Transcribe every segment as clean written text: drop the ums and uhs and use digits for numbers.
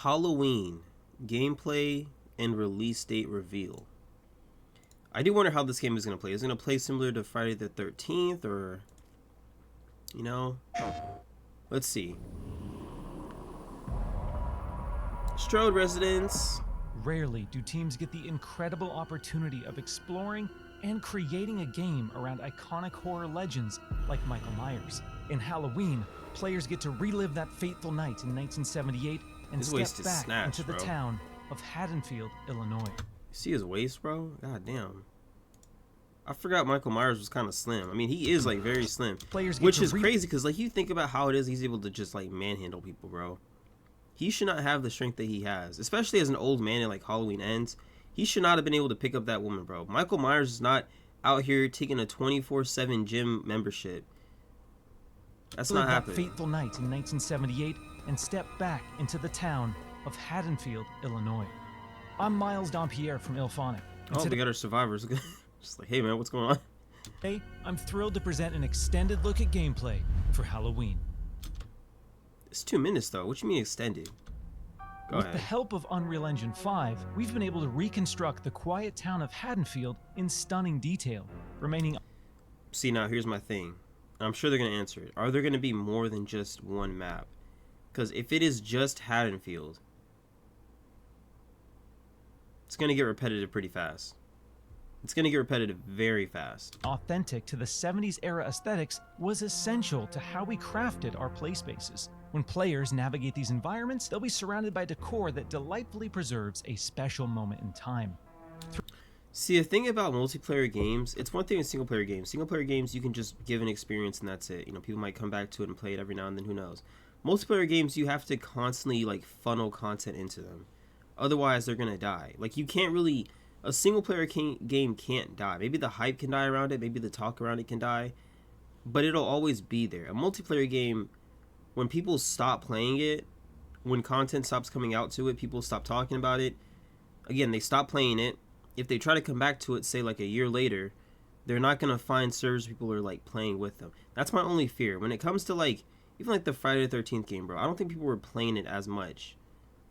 Halloween gameplay and release date reveal. I do wonder how this game is going to play. Is it going to play similar to Friday the 13th or, you know? Let's see. Strode residents. Rarely do teams get the incredible opportunity of exploring and creating a game around iconic horror legends like Michael Myers. In Halloween, players get to relive that fateful night in 1978 and step back into the town of Haddonfield, Illinois. You see his waist, bro? God damn. I forgot Michael Myers was kind of slim. I mean, he is like very slim, which is crazy because like you think about how it is he's able to just like manhandle people, bro. He should not have the strength that he has, especially as an old man in like Halloween Ends. He should not have been able to pick up that woman, bro. Michael Myers is not out here taking a 24/7 gym membership. That's not happening. That fateful night in 1978 and step back into the town of Haddonfield, Illinois. I'm Miles Dompierre from Ilphonic. Oh, they got our survivors. Just like, hey man, what's going on? Today, I'm thrilled to present an extended look at gameplay for Halloween. It's 2 minutes though. What you mean extended? Go ahead. With the help of Unreal Engine 5, we've been able to reconstruct the quiet town of Haddonfield in stunning detail, remaining... See, now here's my thing. I'm sure they're going to answer it. Are there going to be more than just one map? Because if it is just Haddonfield, it's going to get repetitive pretty fast. It's going to get repetitive very fast. Authentic to the 70s era aesthetics was essential to how we crafted our play spaces. When players navigate these environments, they'll be surrounded by decor that delightfully preserves a special moment in time. See, the thing about multiplayer games, it's one thing in single player games. Single player games, you can just give an experience and that's it. You know, people might come back to it and play it every now and then, who knows. Multiplayer games, you have to constantly like funnel content into them. Otherwise, they're going to die. Like, you can't really... A single player game can't die. Maybe the hype can die around it, maybe the talk around it can die, but it'll always be there. A multiplayer game, when people stop playing it, when content stops coming out to it, people stop talking about it, again, they stop playing it. If they try to come back to it, say like a year later, they're not going to find servers people are like playing with them. That's my only fear. When it comes to like, even like the Friday the 13th game, bro, I don't think people were playing it as much.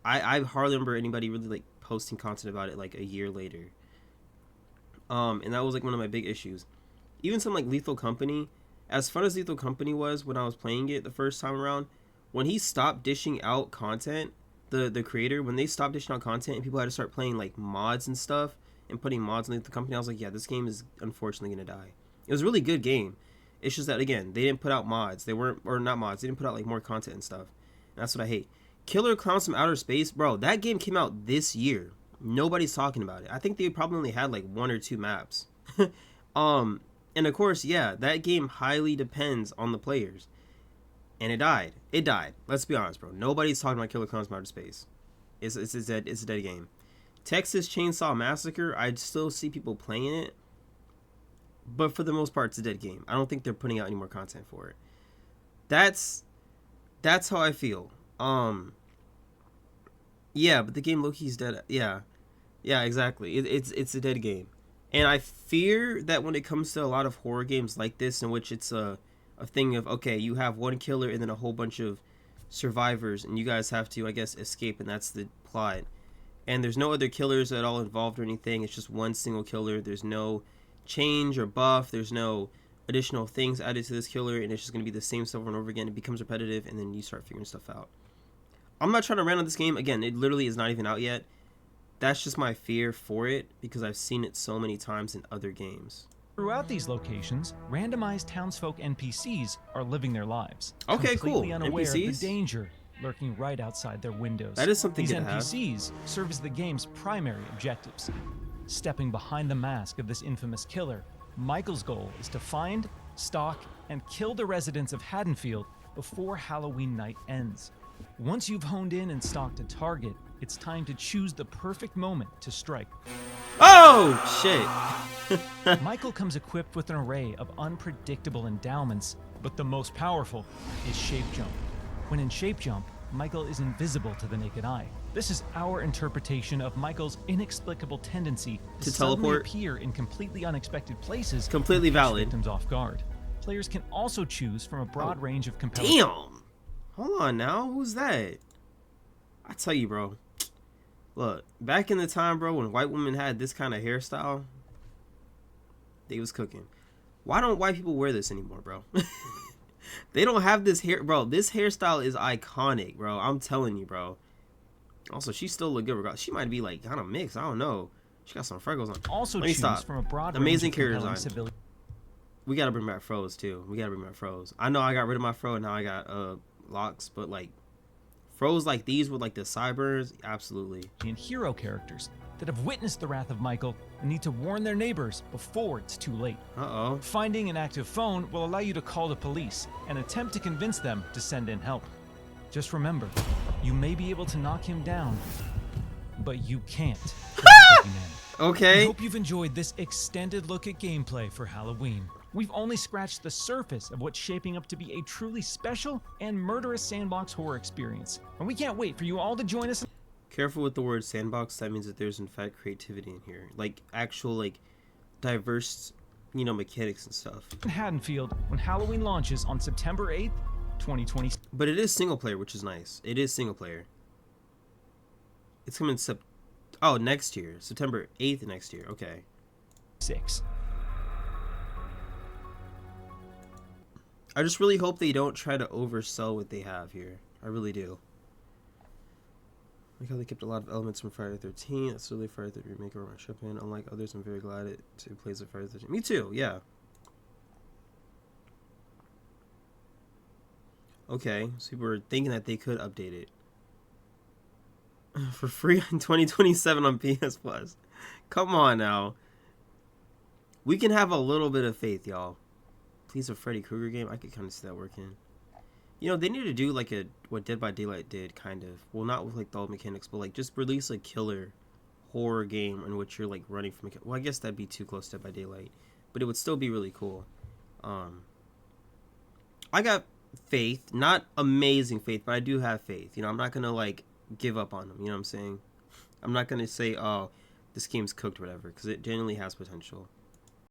I hardly remember anybody really like posting content about it like a year later. And that was like one of my big issues. Even some like Lethal Company, as fun as Lethal Company was when I was playing it the first time around, when he stopped dishing out content, the creator, when they stopped dishing out content and people had to start playing like mods and stuff and putting mods in Lethal Company, I was like, yeah, this game is unfortunately gonna die. It was a really good game. It's just that again, they didn't put out mods. They weren't, or not mods, they didn't put out like more content and stuff. And that's what I hate. Killer Clowns from Outer Space, bro, that game came out this year. Nobody's talking about it. I think they probably only had like 1 or 2 maps. And of course, yeah, that game highly depends on the players. And it died. It died. Let's be honest, bro. Nobody's talking about Killer Clowns from Outer Space. It's a dead game. Texas Chainsaw Massacre, I still see people playing it. But for the most part, it's a dead game. I don't think they're putting out any more content for it. That's how I feel. Yeah, but the game Loki's dead. Yeah, exactly. It's a dead game, and I fear that when it comes to a lot of horror games like this, in which it's a thing of okay, you have one killer and then a whole bunch of survivors, and you guys have to, I guess, escape, and that's the plot. And there's no other killers at all involved or anything. It's just one single killer. There's no change or buff. There's no additional things added to this killer, and it's just going to be the same stuff over and over again. It becomes repetitive, and then you start figuring stuff out. I'm not trying to rant on this game. Again, it literally is not even out yet. That's just my fear for it, because I've seen it so many times in other games. Throughout these locations, randomized townsfolk NPCs are living their lives. Okay, cool. Completely unaware of the danger lurking right outside their windows. That is something These to have. NPCs serve as the game's primary objectives. Stepping behind the mask of this infamous killer, Michael's goal is to find, stalk, and kill the residents of Haddonfield before Halloween night ends. Once you've honed in and stalked a target, it's time to choose the perfect moment to strike. Oh, shit. Michael comes equipped with an array of unpredictable endowments, but the most powerful is Shape Jump. When in Shape Jump, Michael is invisible to the naked eye. This is our interpretation of Michael's inexplicable tendency to teleport, appear in completely unexpected places. Completely valid. Victims off guard. Players can also choose from a broad range of compelling... Damn! Hold on now, who's that? I tell you, bro. Look, back in the time, bro, when white women had this kind of hairstyle, they was cooking. Why don't white people wear this anymore, bro? They don't have this hair, bro. This hairstyle is iconic, bro. I'm telling you, bro. Also, she still look good regardless. She might be like kind of mixed. I don't know. She got some freckles on. Also Let me choose stop. from a broad Amazing range of character compelling design. civilian. We gotta bring back froze too. We gotta bring back froze. I know I got rid of my fro, and now I got locks, but like froze like these with like the sideburns, absolutely. And hero characters that have witnessed the wrath of Michael and need to warn their neighbors before it's too late. Uh-oh. Finding an active phone will allow you to call the police and attempt to convince them to send in help. Just remember, you may be able to knock him down, but you can't kill the boogeyman. We Okay. hope you've enjoyed this extended look at gameplay for Halloween. We've only scratched the surface of what's shaping up to be a truly special and murderous sandbox horror experience. And we can't wait for you all to join us. Careful with the word sandbox. That means that there's in fact creativity in here, like actual like diverse, you know, mechanics and stuff. In Haddonfield when Halloween launches on September 8th, 2026. But it is single player, which is nice. It is single player. It's coming next year, September 8th next year. Okay. I just really hope they don't try to oversell what they have here. I really do. Like how they kept a lot of elements from Friday the 13th. That's really Friday the 13th remake over my shipping. Unlike others, I'm very glad it plays with Friday the 13th. Me too, yeah. Okay, so people were thinking that they could update it. For free in 2027 on PS Plus. Come on now. We can have a little bit of faith, y'all. Please, a Freddy Krueger game. I could kind of see that working. You know, they need to do like what Dead by Daylight did, kind of. Well, not with like the old mechanics, but like just release a killer horror game in which you're like running from. Well, I guess that'd be too close to Dead by Daylight, but it would still be really cool. I got faith, not amazing faith, but I do have faith. You know, I'm not gonna like give up on them. You know what I'm saying? I'm not gonna say, oh, this game's cooked or whatever, because it genuinely has potential.